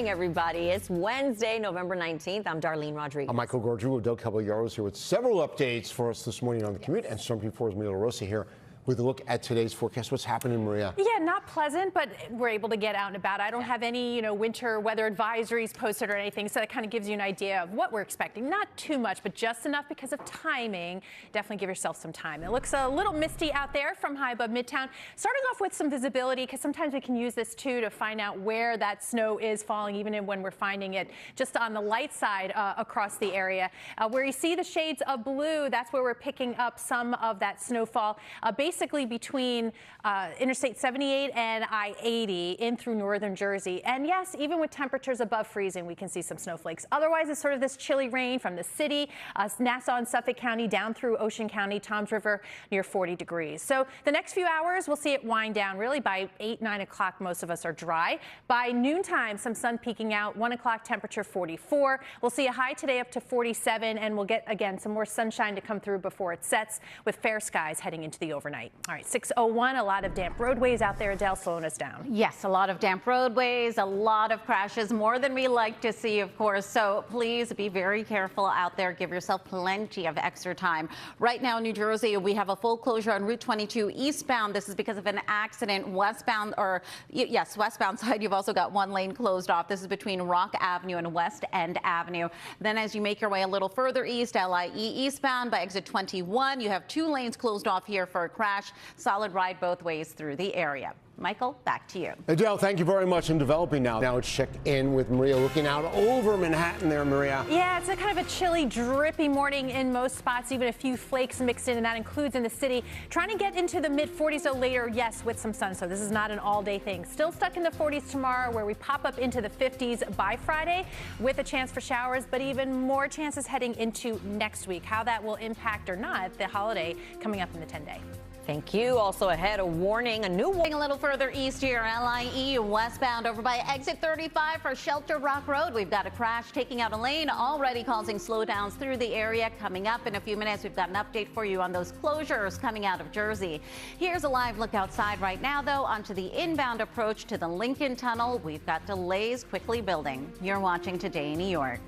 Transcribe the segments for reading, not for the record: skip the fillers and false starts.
Everybody, it's Wednesday, November 19th. I'm Darlene Rodriguez. I'm Michael Gargiulo. Adelle Caballero is here with several updates for us this morning on the commute. And Storm 4's LaRosa here with a look at today's forecast. What's happening, Maria? Yeah, not pleasant, but we're able to get out and about. I don't have any, winter weather advisories posted or anything, so that kind of gives you an idea of what we're expecting. Not too much, but just enough because of timing. Definitely give yourself some time. It looks a little misty out there from high above Midtown. Starting off with some visibility, because sometimes we can use this too to find out where that snow is falling, even when we're finding it just on the light side across the area. Where you see the shades of blue, that's where we're picking up some of that snowfall. Basically between Interstate 78 and I-80 in through northern Jersey. And yes, even with temperatures above freezing, we can see some snowflakes. Otherwise, it's sort of this chilly rain from the city, Nassau and Suffolk County down through Ocean County, Toms River near 40 degrees. So the next few hours, we'll see it wind down. Really by 8, 9 o'clock, most of us are dry. By noontime, some sun peeking out. 1 o'clock, temperature 44. We'll see a high today up to 47, and we'll get, again, some more sunshine to come through before it sets with fair skies heading into the overnight. All right, 6:01, a lot of damp roadways out there, Adele, slowing us down. Yes, a lot of damp roadways, a lot of crashes, more than we like to see, of course. So please be very careful out there. Give yourself plenty of extra time. Right now in New Jersey, we have a full closure on Route 22 eastbound. This is because of an accident westbound, or yes, westbound side. You've also got one lane closed off. This is between Rock Avenue and West End Avenue. Then as you make your way a little further east, LIE eastbound by exit 21, you have 2 lanes closed off here for a crash. Solid ride both ways through the area. Michael, back to you. Adele, thank you very much in developing now. Now it's check in with Maria, looking out over Manhattan there, Maria. Yeah, it's a kind of a chilly, drippy morning in most spots, even a few flakes mixed in, and that includes in the city. Trying to get into the mid-40s though later, yes, with some sun, so this is not an all-day thing. Still stuck in the 40s tomorrow, where we pop up into the 50s by Friday with a chance for showers, but even more chances heading into next week. How that will impact or not the holiday coming up in the 10-day. Thank you. Also ahead, a warning, a new warning. A little further east here, LIE westbound over by exit 35 for Shelter Rock Road. We've got a crash taking out a lane, already causing slowdowns through the area. Coming up in a few minutes, we've got an update for you on those closures coming out of Jersey. Here's a live look outside right now, though, onto the inbound approach to the Lincoln Tunnel. We've got delays quickly building. You're watching Today in New York.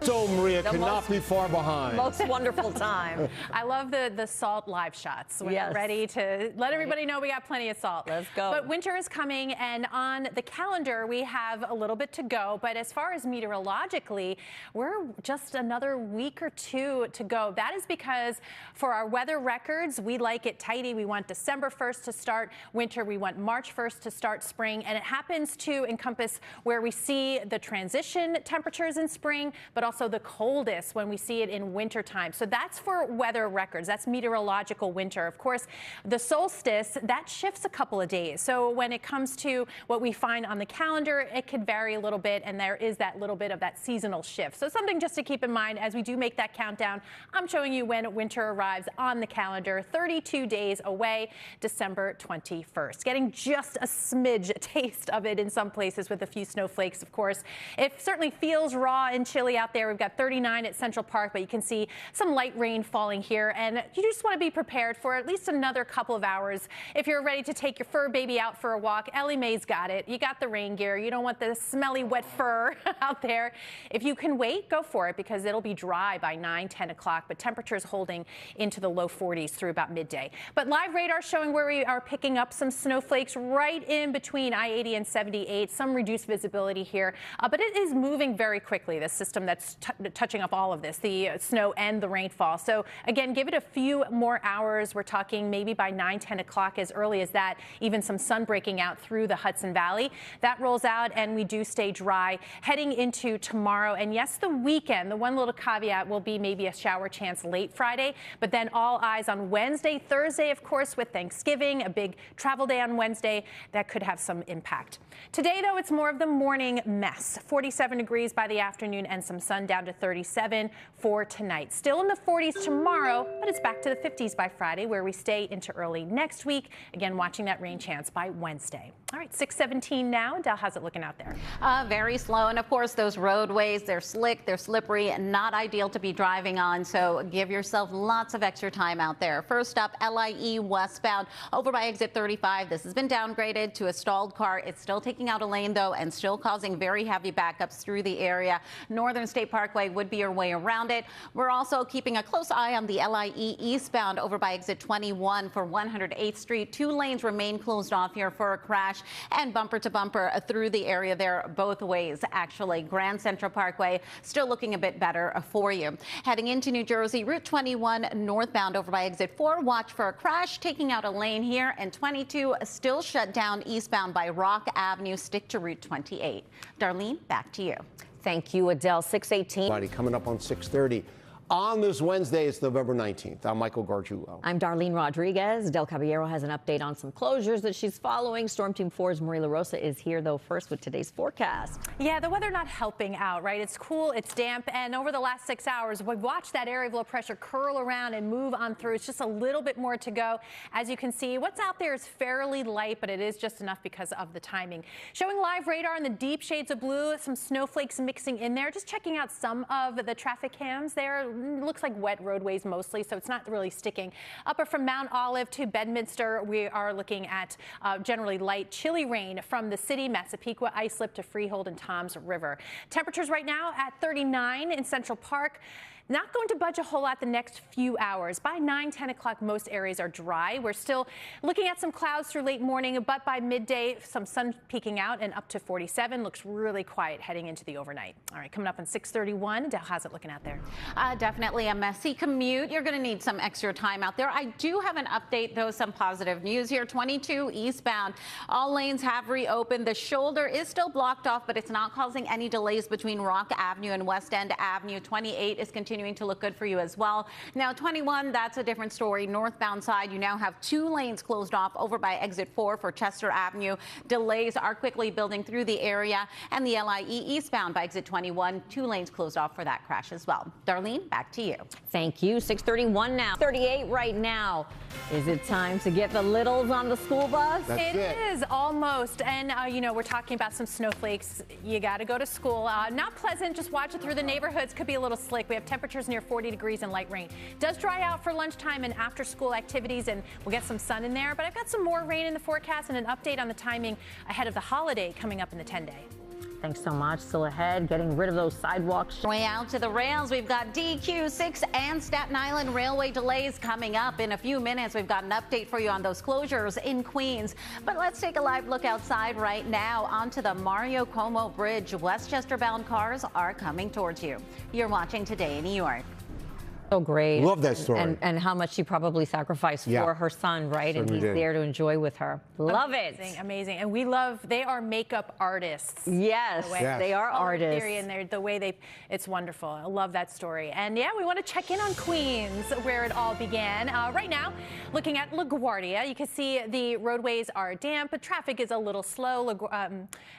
So Maria could not be far behind. Most wonderful time. I love the salt live shots when we're ready to let everybody know we got plenty of salt. Let's go. But winter is coming, and on the calendar we have a little bit to go. But as far as meteorologically, we're just another week or two to go. That is because for our weather records, we like it tidy. We want December 1st to start winter. We want March 1st to start spring. And it happens to encompass where we see the transition temperatures in spring, but also the coldest when we see it in winter time. So that's for weather records. That's meteorological winter. Of course, the solstice, that shifts a couple of days. So when it comes to what we find on the calendar, it could vary a little bit, and there is that little bit of that seasonal shift. So something just to keep in mind as we do make that countdown. I'm showing you when winter arrives on the calendar, 32 days away, December 21st. Getting just a smidge taste of it in some places with a few snowflakes, of course. It certainly feels raw and chilly out there. We've got 39 at Central Park, but you can see some light rain falling here, and you just want to be prepared for at least another couple of hours. If you're ready to take your fur baby out for a walk, Ellie Mae's got it. You got the rain gear. You don't want the smelly, wet fur out there. If you can wait, go for it, because it'll be dry by 9, 10 o'clock, but temperatures holding into the low 40s through about midday. But live radar showing where we are picking up some snowflakes right in between I-80 and 78. Some reduced visibility here, but it is moving very quickly, the system that's touching up all of this, the snow and the rainfall. So again, give it a few more hours. We're talking maybe by 9, 10 o'clock, as early as that, even some sun breaking out through the Hudson Valley. That rolls out, and we do stay dry heading into tomorrow. And yes, the weekend, the one little caveat will be maybe a shower chance late Friday, but then all eyes on Wednesday, Thursday, of course, with Thanksgiving, a big travel day on Wednesday, that could have some impact. Today, though, it's more of the morning mess. 47 degrees by the afternoon and some sun, down to 37 for tonight. Still in the 40s tomorrow, but it's back to the 50s by Friday, where we stay into early next week. Again, watching that rain chance by Wednesday. All right, 6:17 now. Adele, how's it looking out there? Very slow. And of course, those roadways, they're slick, they're slippery, and not ideal to be driving on. So give yourself lots of extra time out there. First up, LIE westbound over by exit 35. This has been downgraded to a stalled car. It's still taking out a lane, though, and still causing very heavy backups through the area. Northern State Parkway would be your way around it. We're also keeping a close eye on the LIE eastbound over by exit 21 for 108th Street. 2 lanes remain closed off here for a crash and bumper to bumper through the area there both ways. Actually, Grand Central Parkway still looking a bit better for you. Heading into New Jersey, Route 21 northbound over by exit 4. Watch for a crash taking out a lane here, and 22 still shut down eastbound by Rock Avenue. Stick to Route 28. Darlene, back to you. Thank you, Adele. 6:18. Coming up on 6:30. On this Wednesday, it's November 19th. I'm Michael Gargiulo. I'm Darlene Rodriguez. Adelle Caballero has an update on some closures that she's following. Storm Team 4's LaRosa is here, though, first with today's forecast. Yeah, the weather not helping out, right? It's cool, it's damp, and over the last 6 hours, we've watched that area of low pressure curl around and move on through. It's just a little bit more to go. As you can see, what's out there is fairly light, but it is just enough because of the timing. Showing live radar in the deep shades of blue, some snowflakes mixing in there. Just checking out some of the traffic cams there. Looks like wet roadways mostly, so it's not really sticking. Up from Mount Olive to Bedminster, we are looking at generally light, chilly rain from the city, Massapequa, Islip to Freehold and Toms River. Temperatures right now at 39 in Central Park. Not going to budge a whole lot the next few hours. By 9, 10 o'clock, most areas are dry. We're still looking at some clouds through late morning, but by midday, some sun peeking out and up to 47. Looks really quiet heading into the overnight. All right, coming up on 6:31. Adele, how's it looking out there? Definitely a messy commute. You're going to need some extra time out there. I do have an update, though, some positive news here. 22 eastbound. All lanes have reopened. The shoulder is still blocked off, but it's not causing any delays between Rock Avenue and West End Avenue. 28 is continuing to look good for you as well. Now 21, that's a different story. Northbound side, you now have 2 lanes closed off over by exit 4 for Chester Avenue. Delays are quickly building through the area, and the LIE eastbound by exit 21, 2 lanes closed off for that crash as well. Darlene, back to you. Thank you. 6:31 now. 38 right now. Is it time to get the littles on the school bus? It is almost. And, you know, we're talking about some snowflakes. You got to go to school. Not pleasant. Just watch it through the neighborhoods. Could be a little slick. We have temperatures near 40 degrees and light rain. Does dry out for lunchtime and after school activities, and we'll get some sun in there. But I've got some more rain in the forecast and an update on the timing ahead of the holiday coming up in the 10-day. Thanks so much. Still ahead, getting rid of those sidewalks. Way out to the rails, we've got DQ6 and Staten Island Railway delays coming up in a few minutes. We've got an update for you on those closures in Queens. But let's take a live look outside right now onto the Mario Cuomo Bridge. Westchester-bound cars are coming towards you. You're watching Today in New York. So great. Love that story. And how much she probably sacrificed for her son, right? And he's there to enjoy with her. Love it. Amazing. And we love, they are makeup artists. Yes, they are artists. And the way it's wonderful. I love that story. And yeah, we want to check in on Queens, where it all began. Right now, looking at LaGuardia, you can see the roadways are damp, but traffic is a little slow.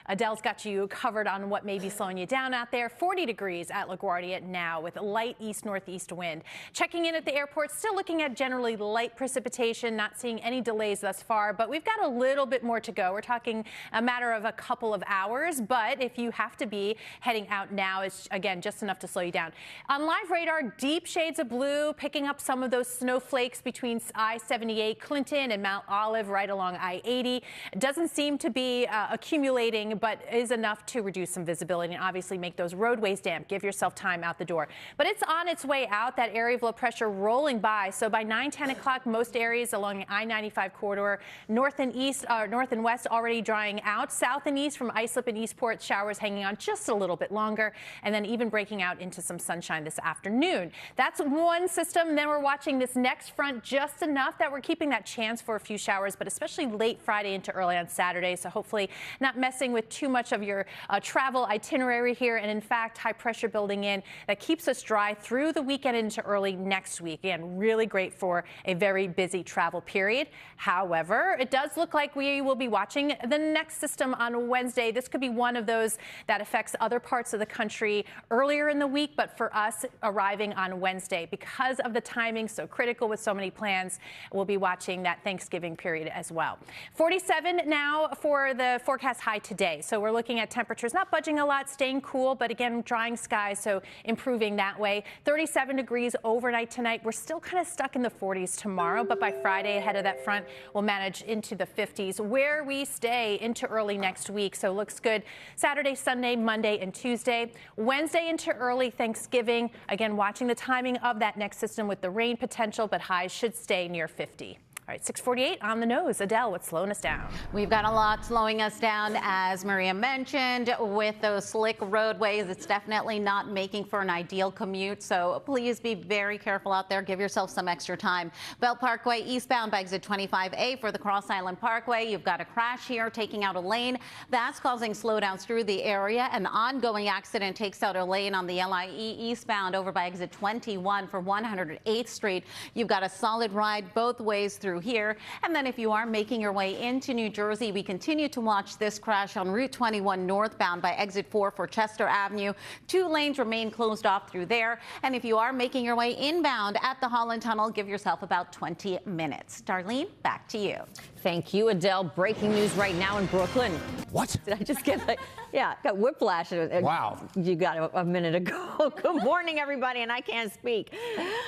Adele's got you covered on what may be slowing you down out there. 40 degrees at LaGuardia now with a light east-northeast wind. Checking in at the airport, still looking at generally light precipitation, not seeing any delays thus far, but we've got a little bit more to go. We're talking a matter of a couple of hours, but if you have to be heading out now, it's, again, just enough to slow you down. On live radar, deep shades of blue, picking up some of those snowflakes between I-78, Clinton, and Mount Olive right along I-80. It doesn't seem to be accumulating, but is enough to reduce some visibility and obviously make those roadways damp. Give yourself time out the door. But it's on its way out. That area of low pressure rolling by. So by 9, 10 o'clock, most areas along the I-95 corridor, north and west already drying out. South and east from Islip and Eastport, showers hanging on just a little bit longer, and then even breaking out into some sunshine this afternoon. That's one system. Then we're watching this next front just enough that we're keeping that chance for a few showers, but especially late Friday into early on Saturday. So hopefully not messing with too much of your travel itinerary here. And in fact, high pressure building in that keeps us dry through the weekend into into early next week. Again, really great for a very busy travel period. However, it does look like we will be watching the next system on Wednesday. This could be one of those that affects other parts of the country earlier in the week, but for us arriving on Wednesday because of the timing so critical with so many plans. We'll be watching that Thanksgiving period as well. 47 now for the forecast high today. So we're looking at temperatures not budging a lot, staying cool, but again, drying skies, so improving that way. 37 degrees overnight tonight. We're still kind of stuck in the 40s tomorrow, but by Friday, ahead of that front, we'll manage into the 50s, where we stay into early next week. So looks good Saturday, Sunday, Monday, and Tuesday. Wednesday into early Thanksgiving. Again, watching the timing of that next system with the rain potential, but highs should stay near 50. All right, 6:48 on the nose. Adele, what's slowing us down? We've got a lot slowing us down, as Maria mentioned, with those slick roadways. It's definitely not making for an ideal commute, so please be very careful out there. Give yourself some extra time. Belt Parkway eastbound by exit 25A for the Cross Island Parkway. You've got a crash here taking out a lane. That's causing slowdowns through the area. An ongoing accident takes out a lane on the LIE eastbound over by exit 21 for 108th Street. You've got a solid ride both ways through here. And then if you are making your way into New Jersey, we continue to watch this crash on Route 21 northbound by exit 4 for Chester Avenue. 2 lanes remain closed off through there. And if you are making your way inbound at the Holland Tunnel, give yourself about 20 minutes. Darlene, back to you. Thank you, Adele. Breaking news right now in Brooklyn. What? Did I just get got whiplash. Wow. You got a minute ago. Good morning, everybody, and I can't speak.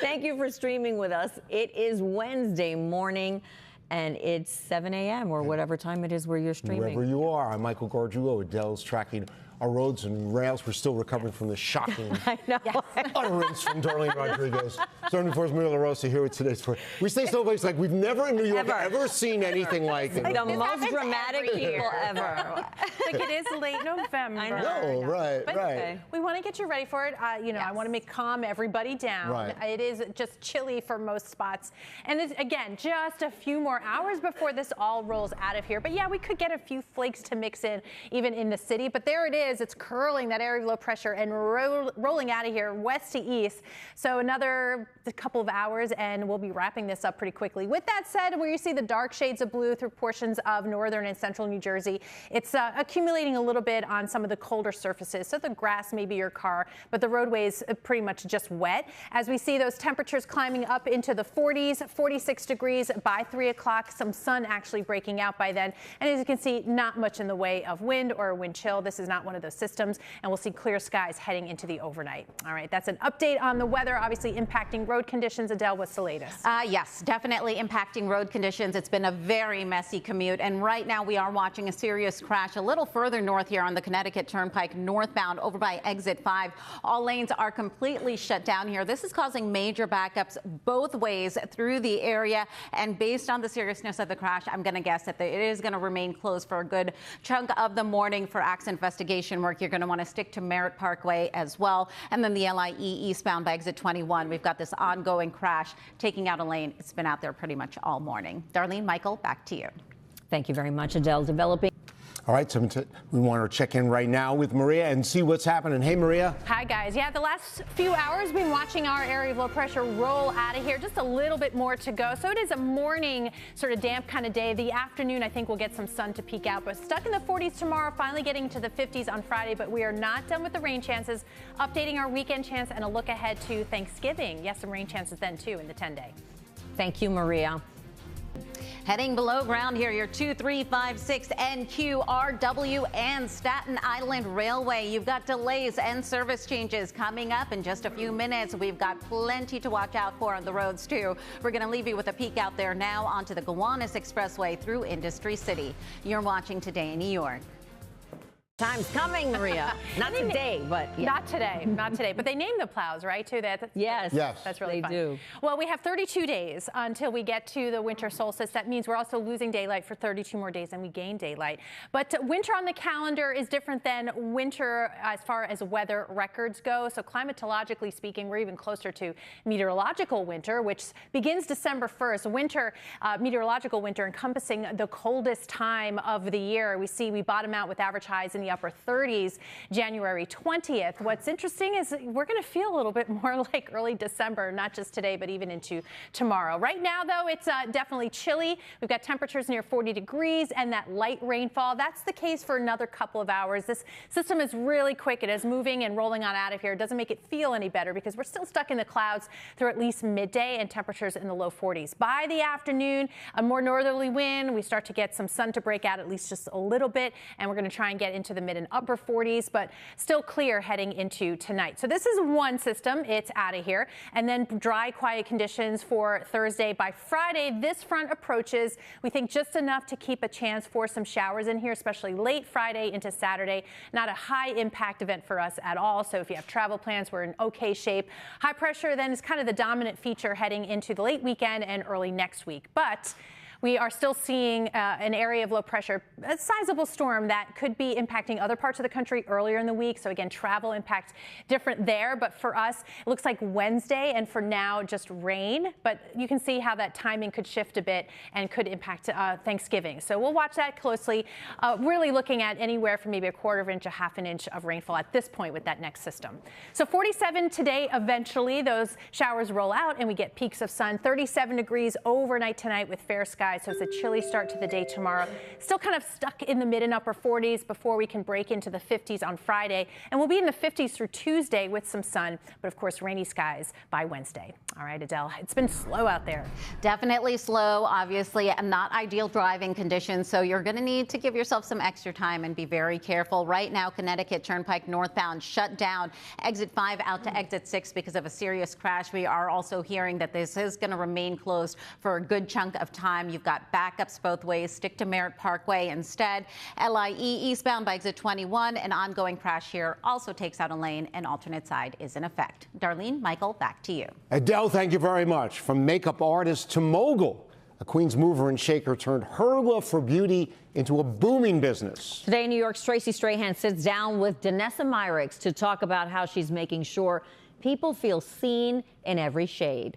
Thank you for streaming with us. It is Wednesday morning, and it's 7 a.m. or whatever time it is where you're streaming. Wherever you are, I'm Michael Gargiulo. Adele's tracking our roads and rails. We're still recovering from the shocking utterance from Darlene Rodriguez. 74's LaRosa here with today's story. We stay someplace like we've never in New York ever seen anything like it. The most dramatic people ever. Like it is late November. I know, right, But right. we want to get you ready for it. I want to calm everybody down. Right. It is just chilly for most spots. And it's, again, just a few more hours before this all rolls out of here. But yeah, we could get a few flakes to mix in even in the city. But there it is. It's curling that area of low pressure and rolling out of here west to east. So another couple of hours and we'll be wrapping this up pretty quickly. With that said, where you see the dark shades of blue through portions of northern and central New Jersey, it's accumulating a little bit on some of the colder surfaces. So the grass may be your car, but the roadway is pretty much just wet. As we see those temperatures climbing up into the 40s, 46 degrees by 3 o'clock, some sun actually breaking out by then. And as you can see, not much in the way of wind or wind chill. This is not one of those systems, and we'll see clear skies heading into the overnight. All right, that's an update on the weather, obviously impacting road conditions. Adele, what's the latest? Yes, definitely impacting road conditions. It's been a very messy commute, and right now we are watching a serious crash a little further north here on the Connecticut Turnpike northbound over by exit 5. All lanes are completely shut down here. This is causing major backups both ways through the area, and based on the seriousness of the crash, I'm going to guess that it is going to remain closed for a good chunk of the morning for accident investigation work. You're going to want to stick to Merritt Parkway as well. And then the LIE eastbound by exit 21. We've got this ongoing crash taking out a lane. It's been out there pretty much all morning. Darlene, Michael, back to you. Thank you very much, Adele. Developing. All right, so we want to check in right now with Maria and see what's happening. Hey, Maria. Hi, guys. Yeah, the last few hours we've been watching our area of low pressure roll out of here. Just a little bit more to go. So it is a morning sort of damp kind of day. The afternoon, I think we'll get some sun to peek out. But stuck in the 40s tomorrow, finally getting to the 50s on Friday. But we are not done with the rain chances. Updating our weekend chance and a look ahead to Thanksgiving. Yes, some rain chances then, too, in the 10-day. Thank you, Maria. Heading below ground here, your 2356 NQRW and Staten Island Railway. You've got delays and service changes coming up in just a few minutes. We've got plenty to watch out for on the roads, too. We're going to leave you with a peek out there now onto the Gowanus Expressway through Industry City. You're watching Today in New York. Time's coming, Maria. Not today, but yeah. Not today, not today. But they name the plows, right? Too. Yes, that's really they fun. do. Well, we have 32 days until we get to the winter solstice. That means we're also losing daylight for 32 more days, and we gain daylight. But winter on the calendar is different than winter as far as weather records go. So climatologically speaking, we're even closer to meteorological winter, which begins December 1st. Winter, meteorological winter encompassing the coldest time of the year. We bottom out with average highs in the the upper 30s January 20th. What's interesting is we're going to feel a little bit more like early December, not just today, but even into tomorrow. Right now, though, it's definitely chilly. We've got temperatures near 40 degrees and that light rainfall. That's the case for another couple of hours. This system is really quick. It is moving and rolling on out of here. It doesn't make it feel any better because we're still stuck in the clouds through at least midday and temperatures in the low 40s. By the afternoon, a more northerly wind. We start to get some sun to break out at least just a little bit, and we're going to try and get into the mid and upper 40s, but still clear heading into tonight. So this is one system. It's out of here. And then dry, quiet conditions for Thursday. By Friday, this front approaches. We think just enough to keep a chance for some showers in here, especially late Friday into Saturday. Not a high impact event for us at all. So if you have travel plans, we're in okay shape. High pressure then is kind of the dominant feature heading into the late weekend and early next week. But we are still seeing an area of low pressure, a sizable storm that could be impacting other parts of the country earlier in the week. So again, travel impact different there. But for us, it looks like Wednesday, and for now, just rain. But you can see how that timing could shift a bit and could impact Thanksgiving. So we'll watch that closely. Really looking at anywhere from maybe a quarter of an inch, a half an inch of rainfall at this point with that next system. So 47 today. Eventually, those showers roll out and we get peaks of sun. 37 degrees overnight tonight with fair skies. So it's a chilly start to the day tomorrow. Still kind of stuck in the mid and upper 40s before we can break into the 50s on Friday. And we'll be in the 50s through Tuesday with some sun, but of course rainy skies by Wednesday. All right, Adele, it's been slow out there. Definitely slow, obviously, and not ideal driving conditions. So you're going to need to give yourself some extra time and be very careful. Right now, Connecticut Turnpike northbound shut down. Exit 5 out to exit 6 because of a serious crash. We are also hearing that this is going to remain closed for a good chunk of time. You've got backups both ways. Stick to Merritt Parkway instead. LIE eastbound by exit 21. An ongoing crash here also takes out a lane. An alternate side is in effect. Darlene, Michael, back to you. Adele, thank you very much. From makeup artist to mogul, a Queens mover and shaker turned her love for beauty into a booming business. Today, New York's Tracy Strahan sits down with Danessa Myricks to talk about how she's making sure people feel seen in every shade.